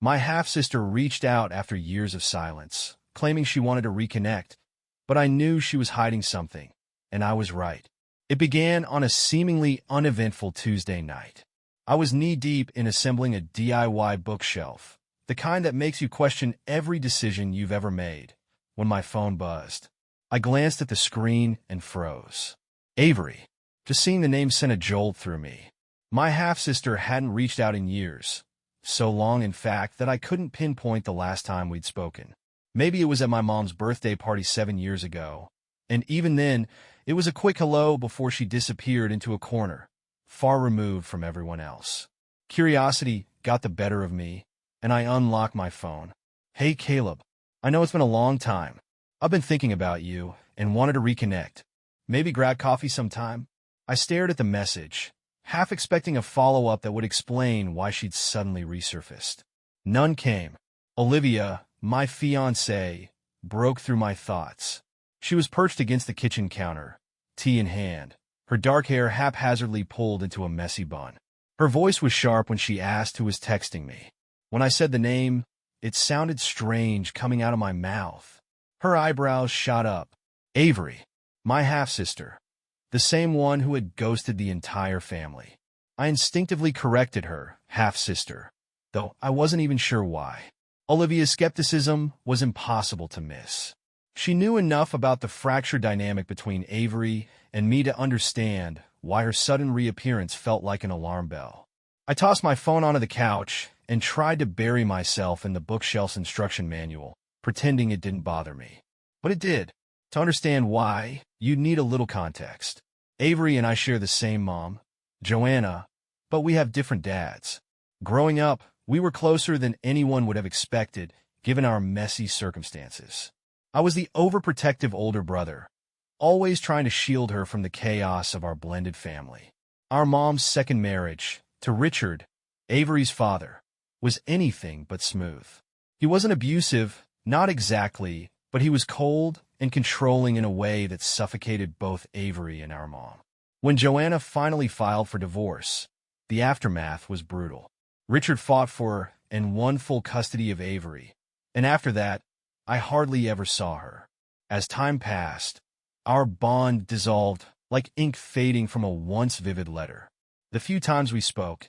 My half-sister reached out after years of silence, claiming she wanted to reconnect, but I knew she was hiding something, and I was right. It began on a seemingly uneventful Tuesday night. I was knee-deep in assembling a DIY bookshelf, the kind that makes you question every decision you've ever made, when my phone buzzed. I glanced at the screen and froze. Avery. Just seeing the name sent a jolt through me. My half-sister hadn't reached out in years, so long in fact that I couldn't pinpoint the last time we'd spoken. Maybe it was at my mom's birthday party 7 years ago, and even then, it was a quick hello before she disappeared into a corner, far removed from everyone else. Curiosity got the better of me, and I unlocked my phone. Hey Caleb, I know it's been a long time. I've been thinking about you and wanted to reconnect. Maybe grab coffee sometime? I stared at the message, half expecting a follow-up that would explain why she'd suddenly resurfaced. None came. Olivia, my fiancée, broke through my thoughts. She was perched against the kitchen counter, tea in hand, her dark hair haphazardly pulled into a messy bun. Her voice was sharp when she asked who was texting me. When I said the name, it sounded strange coming out of my mouth. Her eyebrows shot up. Avery, my half-sister. The same one who had ghosted the entire family. I instinctively corrected her, half-sister, though I wasn't even sure why. Olivia's skepticism was impossible to miss. She knew enough about the fractured dynamic between Avery and me to understand why her sudden reappearance felt like an alarm bell. I tossed my phone onto the couch and tried to bury myself in the bookshelf's instruction manual, pretending it didn't bother me. But it did. To understand why, you'd need a little context. Avery and I share the same mom, Joanna, but we have different dads. Growing up, we were closer than anyone would have expected, given our messy circumstances. I was the overprotective older brother, always trying to shield her from the chaos of our blended family. Our mom's second marriage, to Richard, Avery's father, was anything but smooth. He wasn't abusive, not exactly, but he was cold and controlling in a way that suffocated both Avery and our mom. When Joanna finally filed for divorce, the aftermath was brutal. Richard fought for and won full custody of Avery, and after that, I hardly ever saw her. As time passed, our bond dissolved like ink fading from a once vivid letter. The few times we spoke,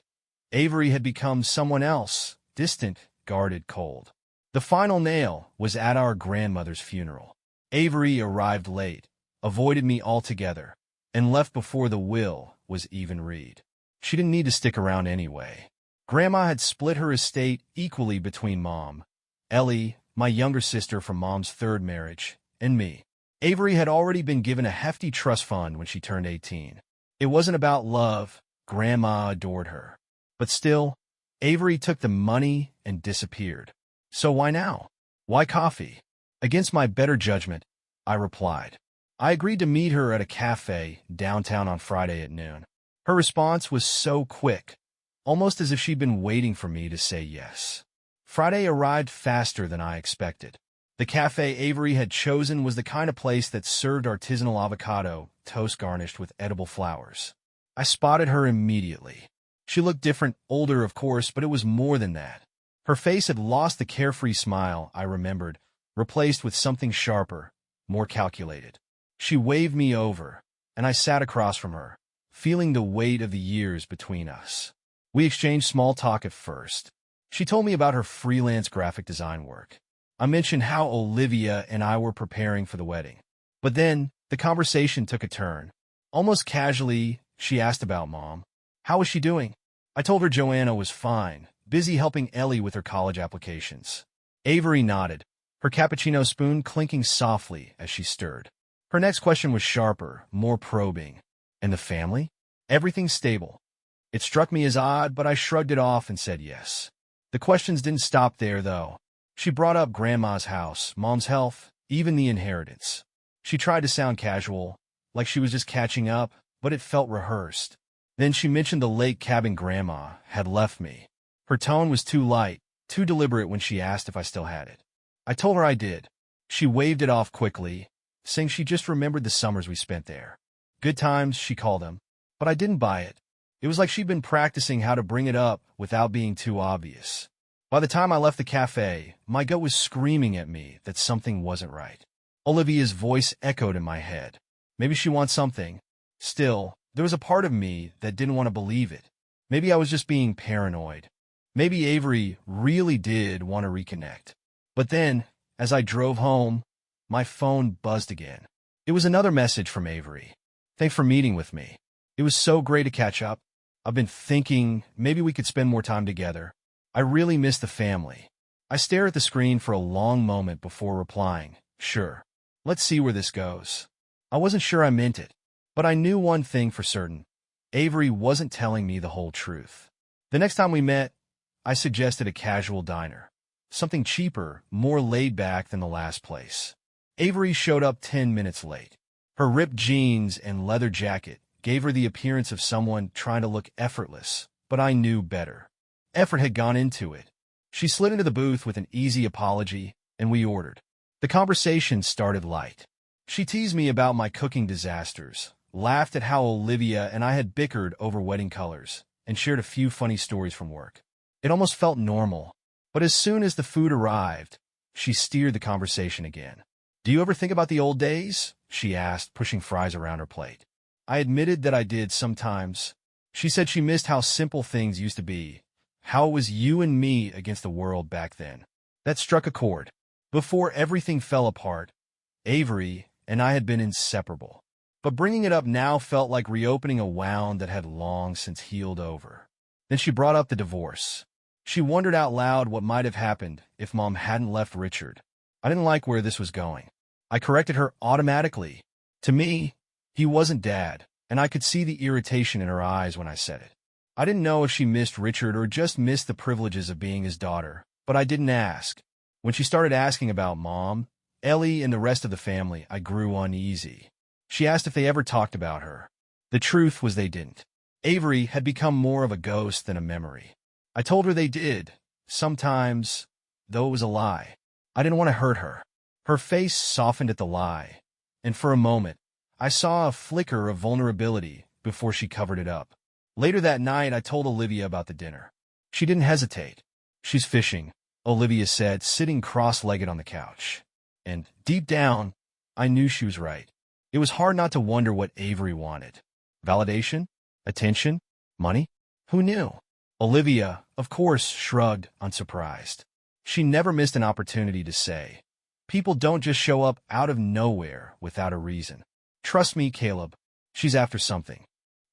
Avery had become someone else, distant, guarded, cold. The final nail was at our grandmother's funeral. Avery arrived late, avoided me altogether, and left before the will was even read. She didn't need to stick around anyway. Grandma had split her estate equally between Mom, Ellie, my younger sister from Mom's third marriage, and me. Avery had already been given a hefty trust fund when she turned 18. It wasn't about love. Grandma adored her. But still, Avery took the money and disappeared. So why now? Why coffee? Against my better judgment, I replied. I agreed to meet her at a cafe downtown on Friday at noon. Her response was so quick, almost as if she'd been waiting for me to say yes. Friday arrived faster than I expected. The cafe Avery had chosen was the kind of place that served artisanal avocado toast garnished with edible flowers. I spotted her immediately. She looked different, older of course, but it was more than that. Her face had lost the carefree smile I remembered, replaced with something sharper, more calculated. She waved me over, and I sat across from her, feeling the weight of the years between us. We exchanged small talk at first. She told me about her freelance graphic design work. I mentioned how Olivia and I were preparing for the wedding. But then, the conversation took a turn. Almost casually, she asked about Mom. How was she doing? I told her Joanna was fine, busy helping Ellie with her college applications. Avery nodded, her cappuccino spoon clinking softly as she stirred. Her next question was sharper, more probing. And the family? Everything's stable. It struck me as odd, but I shrugged it off and said yes. The questions didn't stop there, though. She brought up Grandma's house, Mom's health, even the inheritance. She tried to sound casual, like she was just catching up, but it felt rehearsed. Then she mentioned the late cabin Grandma had left me. Her tone was too light, too deliberate when she asked if I still had it. I told her I did. She waved it off quickly, saying she just remembered the summers we spent there. Good times, she called them. But I didn't buy it. It was like she'd been practicing how to bring it up without being too obvious. By the time I left the cafe, my gut was screaming at me that something wasn't right. Olivia's voice echoed in my head. Maybe she wants something. Still, there was a part of me that didn't want to believe it. Maybe I was just being paranoid. Maybe Avery really did want to reconnect. But then, as I drove home, my phone buzzed again. It was another message from Avery. Thanks for meeting with me. It was so great to catch up. I've been thinking maybe we could spend more time together. I really miss the family. I stared at the screen for a long moment before replying, sure. Let's see where this goes. I wasn't sure I meant it, but I knew one thing for certain. Avery wasn't telling me the whole truth. The next time we met, I suggested a casual diner. Something cheaper, more laid back than the last place. Avery showed up 10 minutes late. Her ripped jeans and leather jacket gave her the appearance of someone trying to look effortless, but I knew better. Effort had gone into it. She slid into the booth with an easy apology, and we ordered. The conversation started light. She teased me about my cooking disasters, laughed at how Olivia and I had bickered over wedding colors, and shared a few funny stories from work. It almost felt normal, but as soon as the food arrived, she steered the conversation again. Do you ever think about the old days? She asked, pushing fries around her plate. I admitted that I did sometimes. She said she missed how simple things used to be, how it was you and me against the world back then. That struck a chord. Before everything fell apart, Avery and I had been inseparable. But bringing it up now felt like reopening a wound that had long since healed over. Then she brought up the divorce. She wondered out loud what might have happened if Mom hadn't left Richard. I didn't like where this was going. I corrected her automatically. To me, he wasn't Dad, and I could see the irritation in her eyes when I said it. I didn't know if she missed Richard or just missed the privileges of being his daughter, but I didn't ask. When she started asking about Mom, Ellie, and the rest of the family, I grew uneasy. She asked if they ever talked about her. The truth was they didn't. Avery had become more of a ghost than a memory. I told her they did, sometimes, though it was a lie. I didn't want to hurt her. Her face softened at the lie, and for a moment, I saw a flicker of vulnerability before she covered it up. Later that night, I told Olivia about the dinner. She didn't hesitate. She's fishing, Olivia said, sitting cross-legged on the couch. And deep down, I knew she was right. It was hard not to wonder what Avery wanted. Validation? Attention? Money? Who knew? Olivia, of course, shrugged, unsurprised. She never missed an opportunity to say, people don't just show up out of nowhere without a reason. Trust me, Caleb, she's after something.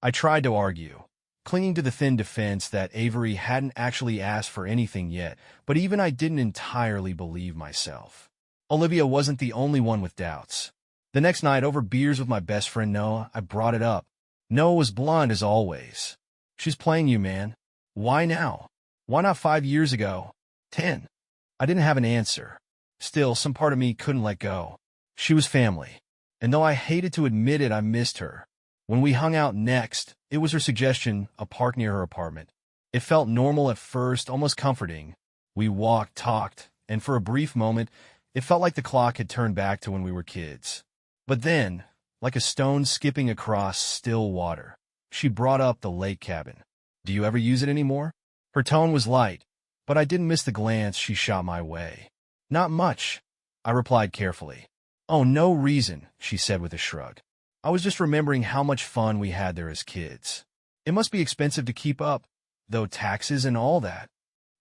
I tried to argue, clinging to the thin defense that Avery hadn't actually asked for anything yet, but even I didn't entirely believe myself. Olivia wasn't the only one with doubts. The next night, over beers with my best friend Noah, I brought it up. Noah was blunt as always. She's playing you, man. Why now? Why not 5 years ago? 10? I didn't have an answer. Still, some part of me couldn't let go. She was family. And though I hated to admit it, I missed her. When we hung out next, it was her suggestion, a park near her apartment. It felt normal at first, almost comforting. We walked, talked, and for a brief moment, it felt like the clock had turned back to when we were kids. But then, like a stone skipping across still water, she brought up the lake cabin. Do you ever use it anymore? Her tone was light, but I didn't miss the glance she shot my way. Not much, I replied carefully. Oh, no reason, she said with a shrug. I was just remembering how much fun we had there as kids. It must be expensive to keep up, though, taxes and all that.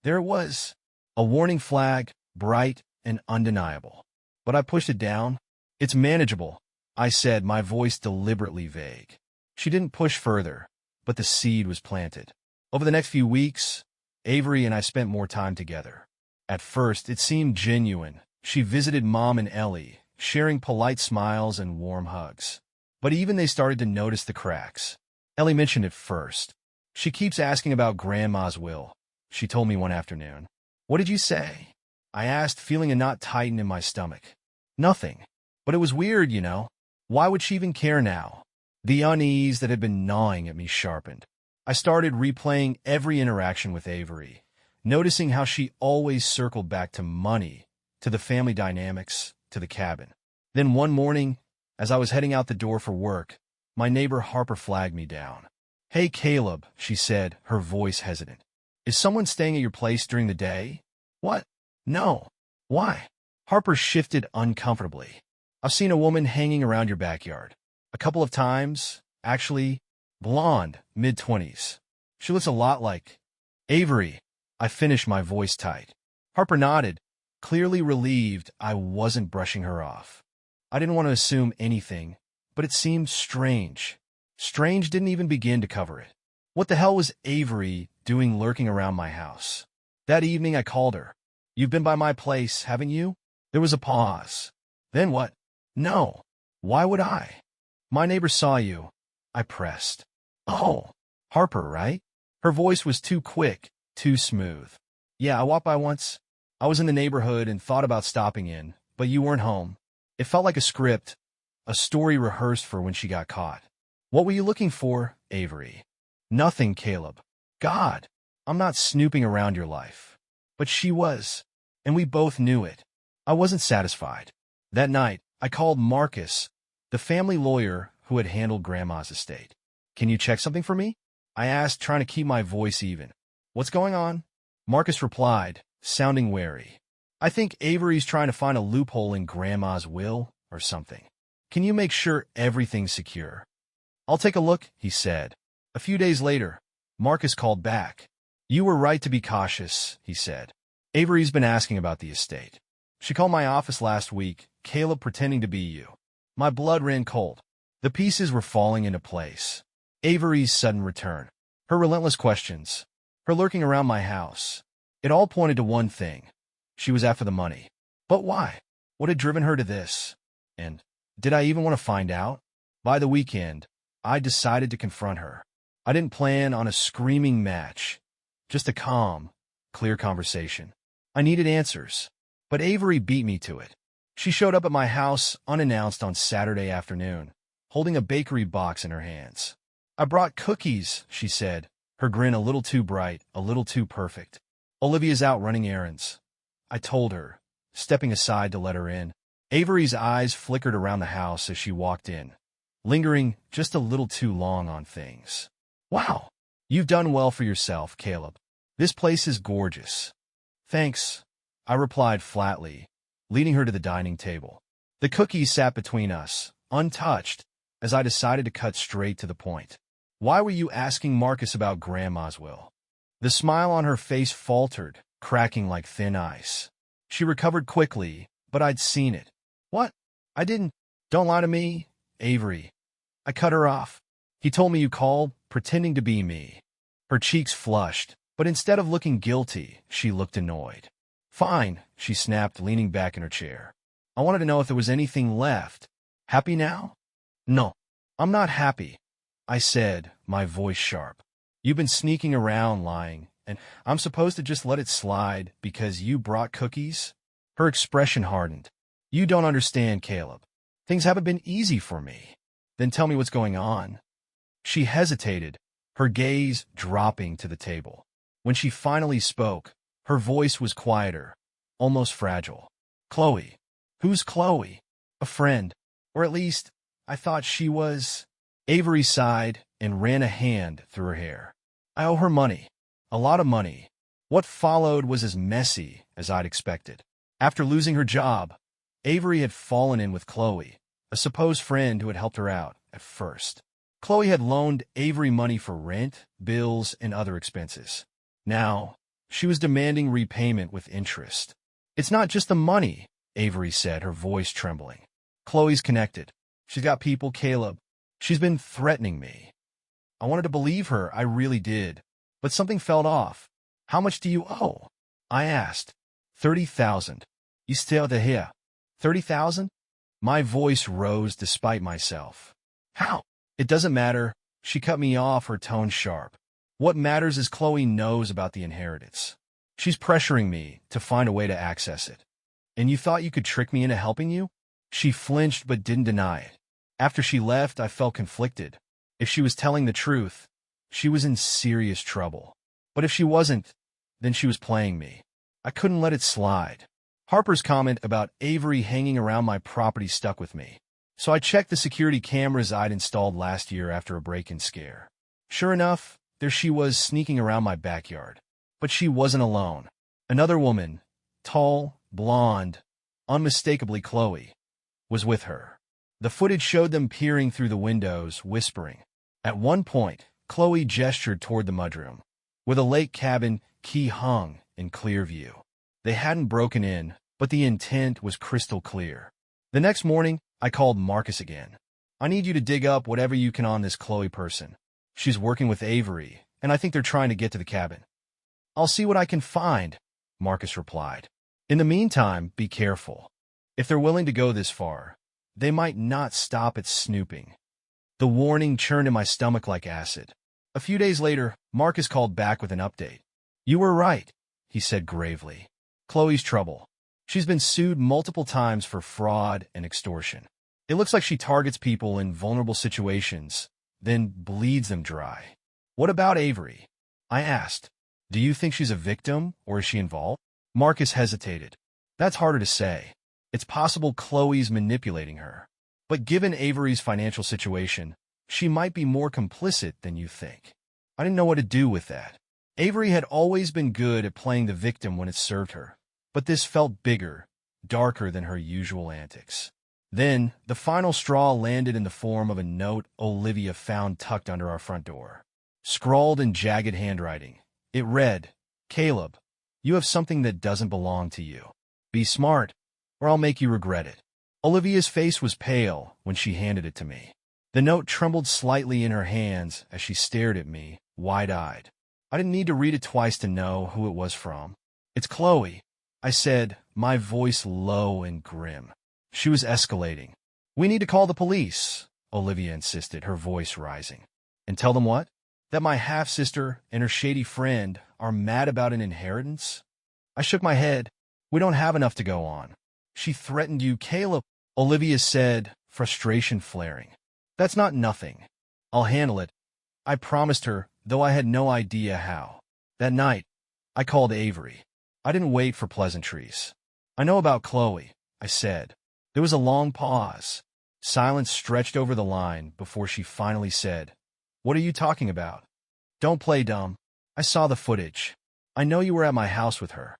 There it was, a warning flag, bright and undeniable. But I pushed it down. It's manageable, I said, my voice deliberately vague. She didn't push further, but the seed was planted. Over the next few weeks, Avery and I spent more time together. At first, it seemed genuine. She visited Mom and Ellie, sharing polite smiles and warm hugs. But even they started to notice the cracks. Ellie mentioned it first. She keeps asking about Grandma's will, she told me one afternoon. What did you say? I asked, feeling a knot tighten in my stomach. Nothing. But it was weird, you know. Why would she even care now? The unease that had been gnawing at me sharpened. I started replaying every interaction with Avery, noticing how she always circled back to money, to the family dynamics, to the cabin. Then one morning, as I was heading out the door for work, my neighbor Harper flagged me down. Hey, Caleb, she said, her voice hesitant. Is someone staying at your place during the day? What? No. Why? Harper shifted uncomfortably. I've seen a woman hanging around your backyard. A couple of times, actually. Blonde, mid-20s. She looks a lot like Avery. I finished, my voice tight. Harper nodded, clearly relieved I wasn't brushing her off. I didn't want to assume anything, but it seemed strange. Strange didn't even begin to cover it. What the hell was Avery doing lurking around my house? That evening I called her. You've been by my place, haven't you? There was a pause. Then what? No. Why would I? My neighbor saw you. I pressed. Oh, Harper, right? Her voice was too quick, too smooth. Yeah, I walked by once. I was in the neighborhood and thought about stopping in, but you weren't home. It felt like a script, a story rehearsed for when she got caught. What were you looking for, Avery? Nothing, Caleb. God, I'm not snooping around your life. But she was, and we both knew it. I wasn't satisfied. That night, I called Marcus, the family lawyer who had handled Grandma's estate. Can you check something for me? I asked, trying to keep my voice even. What's going on? Marcus replied, sounding wary. I think Avery's trying to find a loophole in Grandma's will or something. Can you make sure everything's secure? I'll take a look, he said. A few days later, Marcus called back. You were right to be cautious, he said. Avery's been asking about the estate. She called my office last week, Caleb pretending to be you. My blood ran cold. The pieces were falling into place. Avery's sudden return. Her relentless questions. Her lurking around my house. It all pointed to one thing. She was after the money. But why? What had driven her to this? And did I even want to find out? By the weekend, I decided to confront her. I didn't plan on a screaming match. Just a calm, clear conversation. I needed answers. But Avery beat me to it. She showed up at my house unannounced on Saturday afternoon, holding a bakery box in her hands. I brought cookies, she said, her grin a little too bright, a little too perfect. Olivia's out running errands. I told her, stepping aside to let her in. Avery's eyes flickered around the house as she walked in, lingering just a little too long on things. Wow, you've done well for yourself, Caleb. This place is gorgeous. Thanks, I replied flatly, leading her to the dining table. The cookies sat between us, untouched, as I decided to cut straight to the point. Why were you asking Marcus about Grandma's will? The smile on her face faltered, cracking like thin ice. She recovered quickly, but I'd seen it. What? I didn't. Don't lie to me, Avery. I cut her off. He told me you called, pretending to be me. Her cheeks flushed, but instead of looking guilty, she looked annoyed. Fine, she snapped, leaning back in her chair. I wanted to know if there was anything left. Happy now? No, I'm not happy, I said, my voice sharp. You've been sneaking around lying, and I'm supposed to just let it slide because you brought cookies? Her expression hardened. You don't understand, Caleb. Things haven't been easy for me. Then tell me what's going on. She hesitated, her gaze dropping to the table. When she finally spoke, her voice was quieter, almost fragile. Chloe. Who's Chloe? A friend. Or at least, I thought she was. Avery sighed and ran a hand through her hair. I owe her money. A lot of money. What followed was as messy as I'd expected. After losing her job, Avery had fallen in with Chloe, a supposed friend who had helped her out at first. Chloe had loaned Avery money for rent, bills, and other expenses. Now, she was demanding repayment with interest. It's not just the money, Avery said, her voice trembling. Chloe's connected. She's got people, Caleb. She's been threatening me. I wanted to believe her, I really did. But something felt off. How much do you owe? I asked. 30,000. You still here? 30,000? My voice rose despite myself. How? It doesn't matter. She cut me off, her tone sharp. What matters is Chloe knows about the inheritance. She's pressuring me to find a way to access it. And you thought you could trick me into helping you? She flinched but didn't deny it. After she left, I felt conflicted. If she was telling the truth, she was in serious trouble. But if she wasn't, then she was playing me. I couldn't let it slide. Harper's comment about Avery hanging around my property stuck with me. So I checked the security cameras I'd installed last year after a break-in scare. Sure enough, there she was sneaking around my backyard. But she wasn't alone. Another woman, tall, blonde, unmistakably Chloe, was with her. The footage showed them peering through the windows, whispering. At one point, Chloe gestured toward the mudroom, where the lake cabin key hung in clear view. They hadn't broken in, but the intent was crystal clear. The next morning, I called Marcus again. I need you to dig up whatever you can on this Chloe person. She's working with Avery, and I think they're trying to get to the cabin. I'll see what I can find, Marcus replied. In the meantime, be careful. If they're willing to go this far, they might not stop at snooping. The warning churned in my stomach like acid. A few days later, Marcus called back with an update. You were right, he said gravely. Chloe's trouble. She's been sued multiple times for fraud and extortion. It looks like she targets people in vulnerable situations, then bleeds them dry. What about Avery? I asked. Do you think she's a victim, or is she involved? Marcus hesitated. That's harder to say. It's possible Chloe's manipulating her. But given Avery's financial situation, she might be more complicit than you think. I didn't know what to do with that. Avery had always been good at playing the victim when it served her, but this felt bigger, darker than her usual antics. Then, the final straw landed in the form of a note Olivia found tucked under our front door. Scrawled in jagged handwriting, it read, Caleb, you have something that doesn't belong to you. Be smart, or I'll make you regret it. Olivia's face was pale when she handed it to me. The note trembled slightly in her hands as she stared at me, wide-eyed. I didn't need to read it twice to know who it was from. It's Chloe, I said, my voice low and grim. She was escalating. We need to call the police, Olivia insisted, her voice rising. And tell them what? That my half-sister and her shady friend are mad about an inheritance? I shook my head. We don't have enough to go on. She threatened you, Caleb, Olivia said, frustration flaring. That's not nothing. I'll handle it. I promised her, though I had no idea how. That night, I called Avery. I didn't wait for pleasantries. I know about Chloe, I said. There was a long pause. Silence stretched over the line before she finally said, What are you talking about? Don't play dumb. I saw the footage. I know you were at my house with her.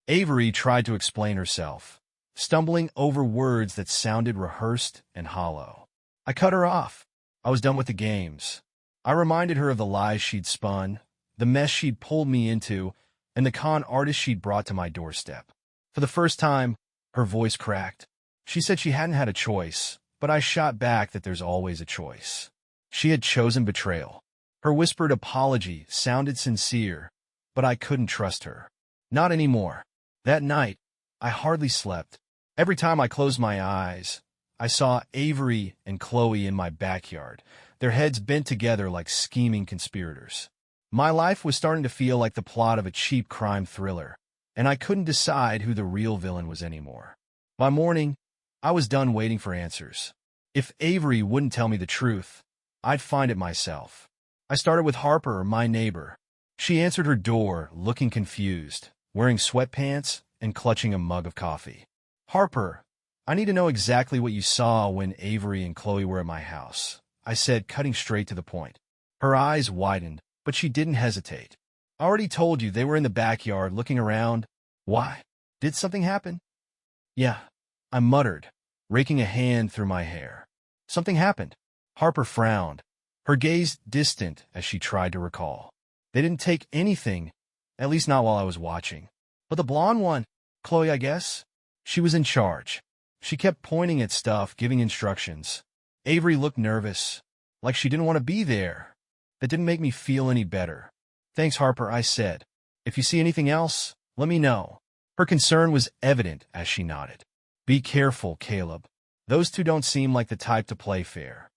Avery tried to explain herself, stumbling over words that sounded rehearsed and hollow. I cut her off. I was done with the games. I reminded her of the lies she'd spun, the mess she'd pulled me into, and the con artist she'd brought to my doorstep. For the first time, her voice cracked. She said she hadn't had a choice, but I shot back that there's always a choice. She had chosen betrayal. Her whispered apology sounded sincere, but I couldn't trust her. Not anymore. That night, I hardly slept. Every time I closed my eyes, I saw Avery and Chloe in my backyard, their heads bent together like scheming conspirators. My life was starting to feel like the plot of a cheap crime thriller, and I couldn't decide who the real villain was anymore. By morning, I was done waiting for answers. If Avery wouldn't tell me the truth, I'd find it myself. I started with Harper, my neighbor. She answered her door, looking confused, wearing sweatpants and clutching a mug of coffee. Harper, I need to know exactly what you saw when Avery and Chloe were at my house, I said, cutting straight to the point. Her eyes widened, but she didn't hesitate. I already told you they were in the backyard looking around. Why? Did something happen? Yeah, I muttered, raking a hand through my hair. Something happened. Harper frowned, her gaze distant as she tried to recall. They didn't take anything, at least not while I was watching. But the blonde one, Chloe, I guess? She was in charge. She kept pointing at stuff, giving instructions. Avery looked nervous, like she didn't want to be there. That didn't make me feel any better. Thanks, Harper, I said. If you see anything else, let me know. Her concern was evident as she nodded. Be careful, Caleb. Those two don't seem like the type to play fair.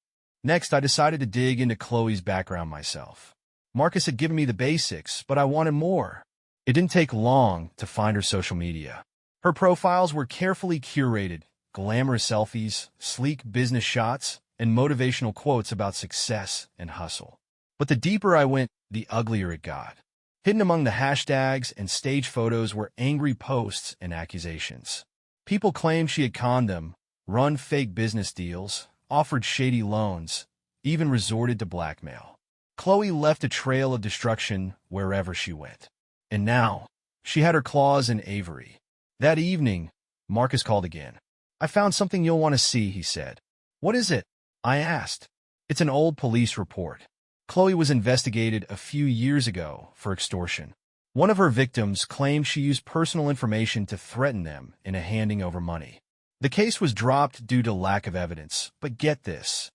Next, I decided to dig into Chloe's background myself. Marcus had given me the basics, but I wanted more. It didn't take long to find her social media. Her profiles were carefully curated, glamorous selfies, sleek business shots, and motivational quotes about success and hustle. But the deeper I went, the uglier it got. Hidden among the hashtags and stage photos were angry posts and accusations. People claimed she had conned them, run fake business deals, offered shady loans, even resorted to blackmail. Chloe left a trail of destruction wherever she went. And now, she had her claws in Avery. That evening, Marcus called again. "I found something you'll want to see," he said. "What is it?" I asked. "It's an old police report. Chloe was investigated a few years ago for extortion. One of her victims claimed she used personal information to threaten them into handing over money. The case was dropped due to lack of evidence, but get this.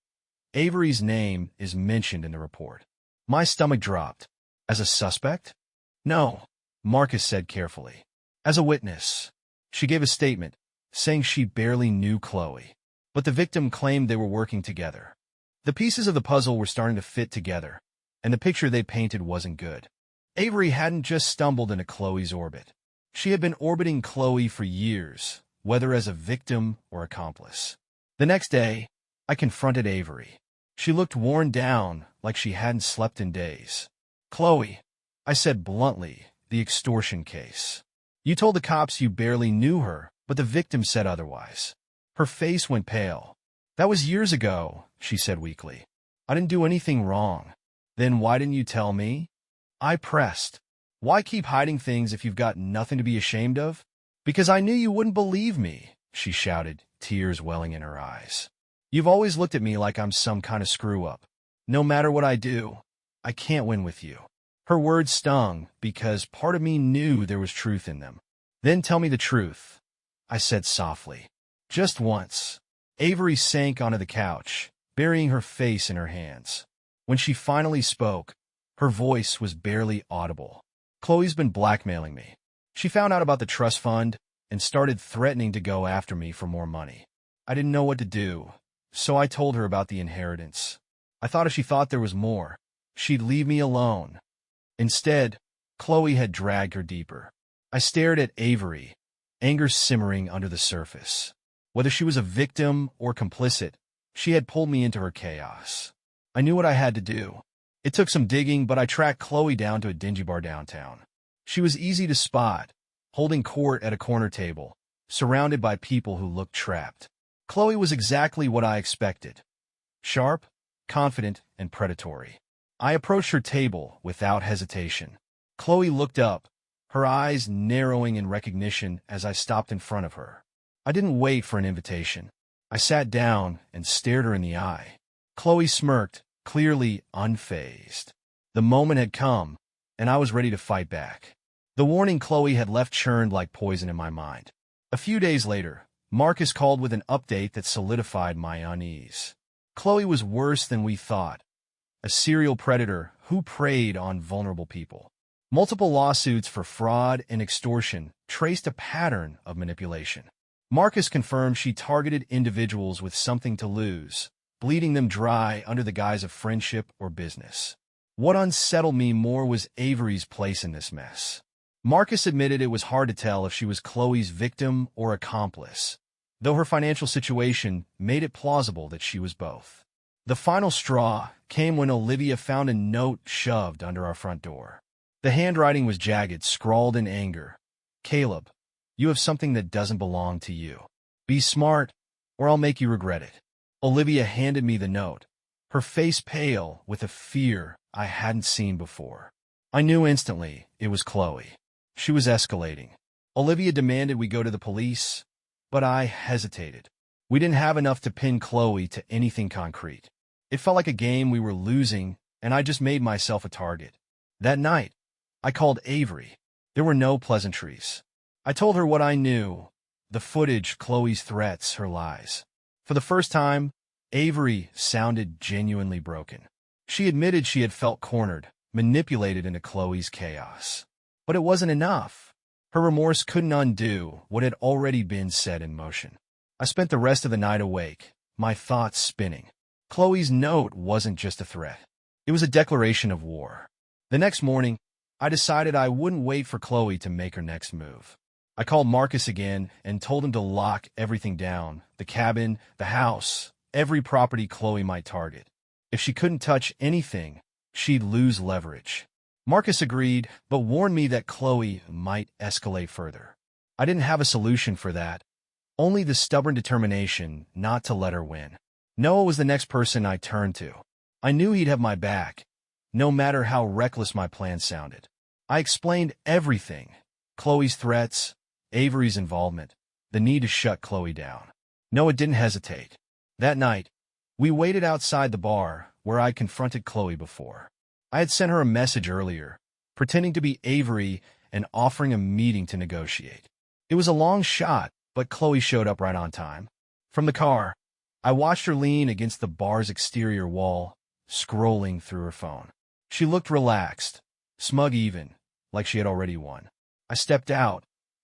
Avery's name is mentioned in the report." My stomach dropped. "As a suspect?" "No," Marcus said carefully. "As a witness." She gave a statement, saying she barely knew Chloe, but the victim claimed they were working together. The pieces of the puzzle were starting to fit together, and the picture they painted wasn't good. Avery hadn't just stumbled into Chloe's orbit. She had been orbiting Chloe for years, whether as a victim or accomplice. The next day, I confronted Avery. She looked worn down, like she hadn't slept in days. "Chloe," I said bluntly, "the extortion case. You told the cops you barely knew her, but the victim said otherwise." Her face went pale. "That was years ago," she said weakly. "I didn't do anything wrong." "Then why didn't you tell me?" I pressed. "Why keep hiding things if you've got nothing to be ashamed of?" "Because I knew you wouldn't believe me," she shouted, tears welling in her eyes. "You've always looked at me like I'm some kind of screw-up. No matter what I do, I can't win with you." Her words stung because part of me knew there was truth in them. "Then tell me the truth," I said softly. "Just once." Avery sank onto the couch, burying her face in her hands. When she finally spoke, her voice was barely audible. "Chloe's been blackmailing me. She found out about the trust fund and started threatening to go after me for more money. I didn't know what to do, so I told her about the inheritance. I thought if she thought there was more, she'd leave me alone. Instead, Chloe had dragged her deeper." I stared at Avery, anger simmering under the surface. Whether she was a victim or complicit, she had pulled me into her chaos. I knew what I had to do. It took some digging, but I tracked Chloe down to a dingy bar downtown. She was easy to spot, holding court at a corner table, surrounded by people who looked trapped. Chloe was exactly what I expected. Sharp, confident, and predatory. I approached her table without hesitation. Chloe looked up, her eyes narrowing in recognition as I stopped in front of her. I didn't wait for an invitation. I sat down and stared her in the eye. Chloe smirked, clearly unfazed. The moment had come, and I was ready to fight back. The warning Chloe had left churned like poison in my mind. A few days later, Marcus called with an update that solidified my unease. Chloe was worse than we thought. A serial predator who preyed on vulnerable people. Multiple lawsuits for fraud and extortion traced a pattern of manipulation. Marcus confirmed she targeted individuals with something to lose, bleeding them dry under the guise of friendship or business. What unsettled me more was Avery's place in this mess. Marcus admitted it was hard to tell if she was Chloe's victim or accomplice, though her financial situation made it plausible that she was both. The final straw came when Olivia found a note shoved under our front door. The handwriting was jagged, scrawled in anger. "Caleb, you have something that doesn't belong to you. Be smart, or I'll make you regret it." Olivia handed me the note, her face pale with a fear I hadn't seen before. I knew instantly it was Chloe. She was escalating. Olivia demanded we go to the police, but I hesitated. We didn't have enough to pin Chloe to anything concrete. It felt like a game we were losing, and I just made myself a target. That night, I called Avery. There were no pleasantries. I told her what I knew, the footage, Chloe's threats, her lies. For the first time, Avery sounded genuinely broken. She admitted she had felt cornered, manipulated into Chloe's chaos. But it wasn't enough. Her remorse couldn't undo what had already been set in motion. I spent the rest of the night awake, my thoughts spinning. Chloe's note wasn't just a threat. It was a declaration of war. The next morning, I decided I wouldn't wait for Chloe to make her next move. I called Marcus again and told him to lock everything down, the cabin, the house, every property Chloe might target. If she couldn't touch anything, she'd lose leverage. Marcus agreed, but warned me that Chloe might escalate further. I didn't have a solution for that, only the stubborn determination not to let her win. Noah was the next person I turned to. I knew he'd have my back, no matter how reckless my plan sounded. I explained everything, Chloe's threats, Avery's involvement, the need to shut Chloe down. Noah didn't hesitate. That night, we waited outside the bar where I confronted Chloe before. I had sent her a message earlier, pretending to be Avery and offering a meeting to negotiate. It was a long shot, but Chloe showed up right on time. From the car, I watched her lean against the bar's exterior wall, scrolling through her phone. She looked relaxed, smug even, like she had already won. I stepped out,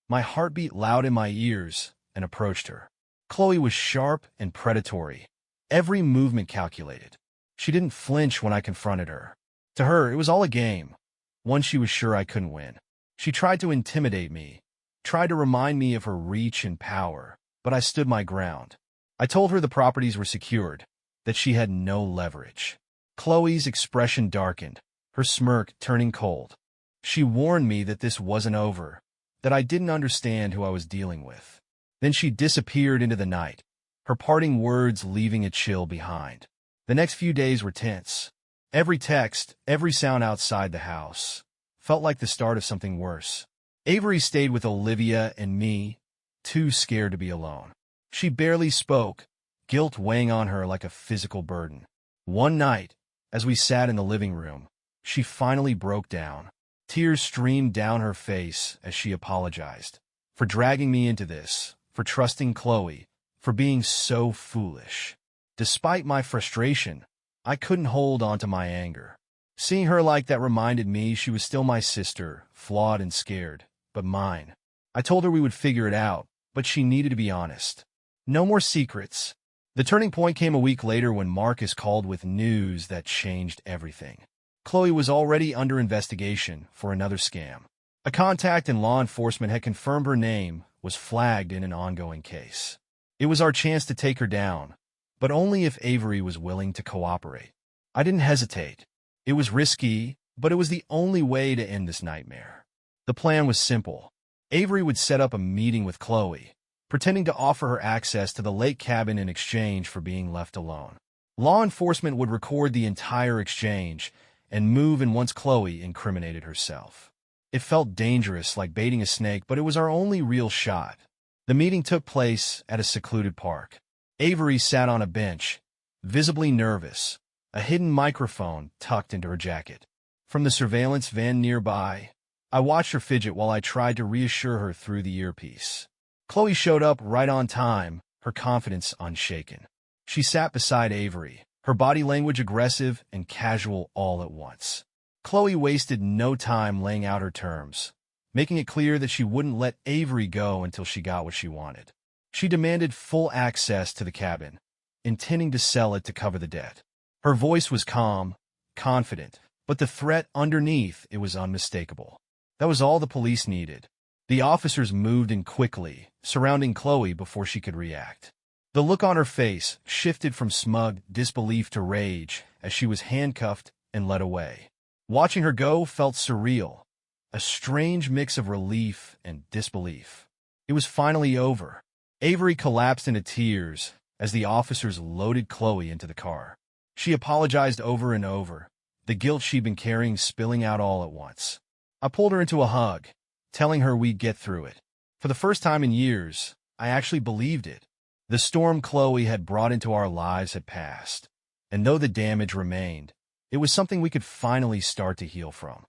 my heartbeat loud in my ears, and approached her. Chloe was sharp and predatory, every movement calculated. She didn't flinch when I confronted her. To her, it was all a game, one she was sure I couldn't win. She tried to intimidate me, tried to remind me of her reach and power, but I stood my ground. I told her the properties were secured, that she had no leverage. Chloe's expression darkened, her smirk turning cold. She warned me that this wasn't over, that I didn't understand who I was dealing with. Then she disappeared into the night, her parting words leaving a chill behind. The next few days were tense. Every text, every sound outside the house felt like the start of something worse. Avery stayed with Olivia and me, too scared to be alone. She barely spoke, guilt weighing on her like a physical burden. One night, as we sat in the living room, she finally broke down. Tears streamed down her face as she apologized for dragging me into this, for trusting Chloe, for being so foolish. Despite my frustration, I couldn't hold on to my anger. Seeing her like that reminded me she was still my sister, flawed and scared, but mine. I told her we would figure it out, but she needed to be honest. No more secrets. The turning point came a week later when Marcus called with news that changed everything. Chloe was already under investigation for another scam. A contact in law enforcement had confirmed her name was flagged in an ongoing case. It was our chance to take her down, but only if Avery was willing to cooperate. I didn't hesitate. It was risky, but it was the only way to end this nightmare. The plan was simple. Avery would set up a meeting with Chloe, pretending to offer her access to the lake cabin in exchange for being left alone. Law enforcement would record the entire exchange and move in once Chloe incriminated herself. It felt dangerous, like baiting a snake, but it was our only real shot. The meeting took place at a secluded park. Avery sat on a bench, visibly nervous, a hidden microphone tucked into her jacket. From the surveillance van nearby, I watched her fidget while I tried to reassure her through the earpiece. Chloe showed up right on time, her confidence unshaken. She sat beside Avery, her body language aggressive and casual all at once. Chloe wasted no time laying out her terms, making it clear that she wouldn't let Avery go until she got what she wanted. She demanded full access to the cabin, intending to sell it to cover the debt. Her voice was calm, confident, but the threat underneath it was unmistakable. That was all the police needed. The officers moved in quickly, surrounding Chloe before she could react. The look on her face shifted from smug disbelief to rage as she was handcuffed and led away. Watching her go felt surreal, a strange mix of relief and disbelief. It was finally over. Avery collapsed into tears as the officers loaded Chloe into the car. She apologized over and over, the guilt she'd been carrying spilling out all at once. I pulled her into a hug, telling her we'd get through it. For the first time in years, I actually believed it. The storm Chloe had brought into our lives had passed, and though the damage remained, it was something we could finally start to heal from.